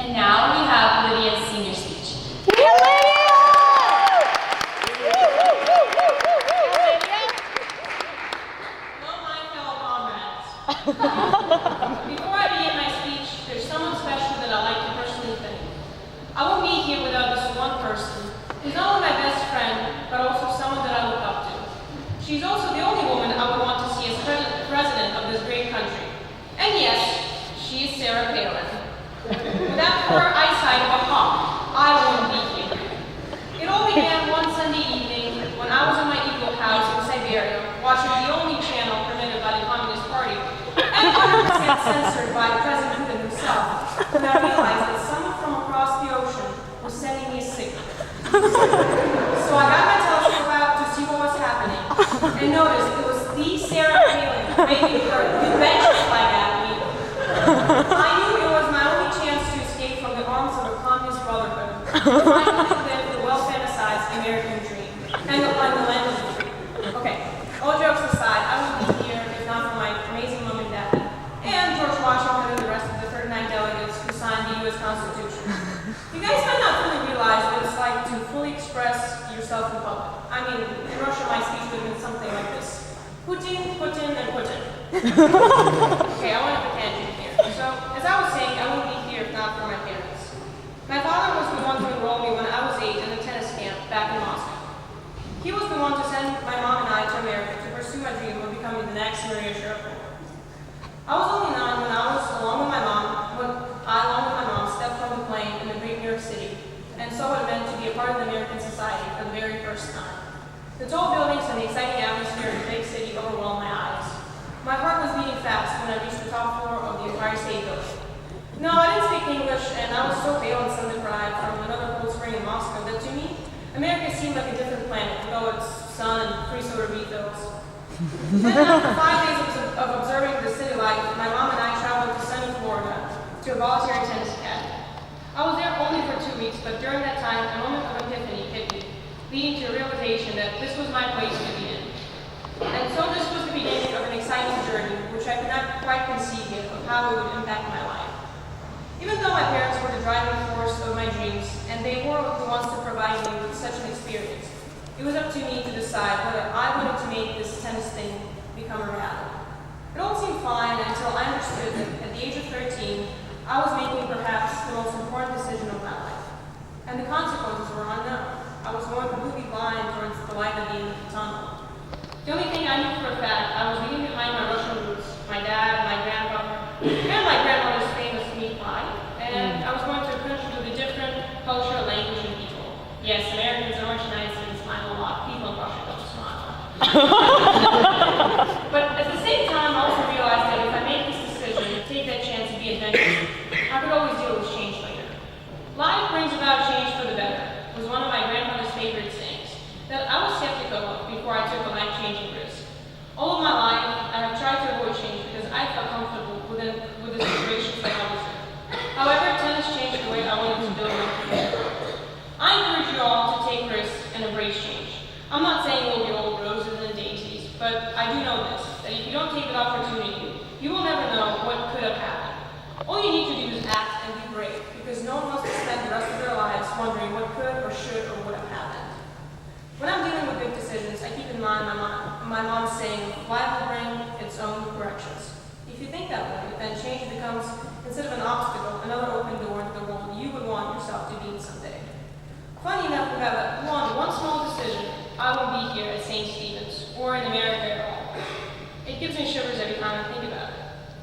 And now we have Lydia's senior speech. Before I begin my speech, there's someone special that I'd like to personally thank. I won't be here without this one person, who's not only my best friend, but also someone that I look up to. She's also the only woman I would want to see as president of this great country. And yes, she is Sarah Palin. Without her eyesight of a hawk, I wouldn't be here. It all began one Sunday evening when I was in my Eagle house in Siberia, watching the only channel permitted by the Communist Party, and 100% censored by President Putin himself, when I realized that someone from across the ocean was sending me a signal. So I got my telescope out to see what was happening, and noticed it was the Sarah Palin waving her adventure flag at me. I knew it was my only chance to escape from the arms of a communist brotherhood, to finally live the well-fantasized American dream, and the land of the dream. Okay, all jokes aside, I wouldn't be here if not for my amazing mom and dad, and George Washington and the rest of the 39 delegates who signed the U.S. Constitution. You guys might not fully realize what it's like to fully express yourself in public. I mean, in Russia, my speech would have been something like this. Putin, Putin, and Putin. Okay, I went off a tangent here. So, as I was saying, I wouldn't be here if not for my parents. My father was the one to enroll me when I was 8 in a tennis camp back in Moscow. He was the one to send my mom and I to America to pursue my dream of becoming the next Maria Sharapova. I was only 9 when I along with my mom, stepped from the plane in the great New York City and saw what it meant to be a part of the American society for the very first time. The tall buildings and the exciting atmosphere of the big city overwhelmed my eyes. My heart was beating fast when I reached the top floor of the Empire State Building. No, I didn't speak English, and I was so pale and sun-deprived from another cold spring in Moscow that to me, America seemed like a different planet with all its sun and free soda refills. Then after 5 days of observing the city life, my mom and I traveled to sunny Florida to a voluntary tennis academy. I was there only for 2 weeks, but during that time, a moment of epiphany hit me, leading to a realization that this was my place to be in. And so this was the beginning of an exciting journey, which I could not quite conceive yet of how it would impact my life. Even though my parents were the driving force of my dreams, and they were the ones to provide me with such an experience, it was up to me to decide whether I wanted to make this tennis thing become a reality. It all seemed fine until I understood that at the age of 13, I was making perhaps the most important decision of my life. And the consequences were unknown. I was going completely blind towards the light at the end of the tunnel. The only thing I knew for a fact, I was leaving behind my Russian roots, my dad, my grandfather, and my grandmother's famous meat pie, and I was going to a country with a different culture, language, and people. Yes, Americans are much nicer and smile a lot. People in Russia don't smile. But at the same time, I also realized that if I make this decision, take that chance to be adventurous, I could always deal with change later. Life brings about change for the better, was one of my grandmother's favorite sayings, that I was skeptical of before I took a life-changing risk. All of my life, I have tried to avoid change because I felt comfortable with the situations that I was in. However, tennis changed the way I wanted to build my future. I encourage you all to take risks and embrace change. I'm not saying we'll be all roses and daisies, but I do know this, that if you don't take that opportunity, you will never know what could have happened. All you need to do is act and be brave, because no one wants to spend the rest of their lives wondering what could or should or would have happened. When I'm dealing with big decisions, I keep in mind my mom's saying, life will bring its own corrections. If you think that way, then change becomes, instead of an obstacle, another open door into the world you would want yourself to be in someday. Funny enough, we have one small decision, I won't be here at St. Stephen's, or in America at all. It gives me shivers every time I think about it.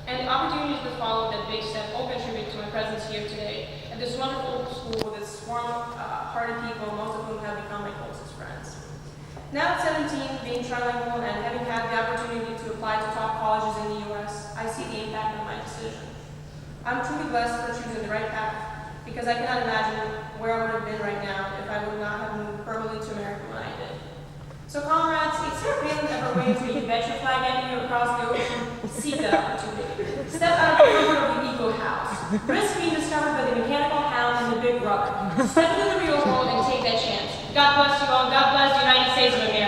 And the opportunities that follow that big step all contribute to my presence here today at this wonderful school with its warm-hearted people, most of whom have become my closest friends. Now at 17, being trilingual and having had the opportunity to apply to top colleges in the U.S., I see the impact of my decision. I'm truly blessed for choosing the right path, because I cannot imagine where I would have been right now if I would not have moved permanently to America when I did. So comrades, if Sarah Palin ever waves a adventure flag at you across the ocean, seize that opportunity. Step out of the comfort of the Eagle house. Risk being discovered by the mechanical hound and the big rubber. Step into the real world and take that chance. God bless you all. God bless the United States of America.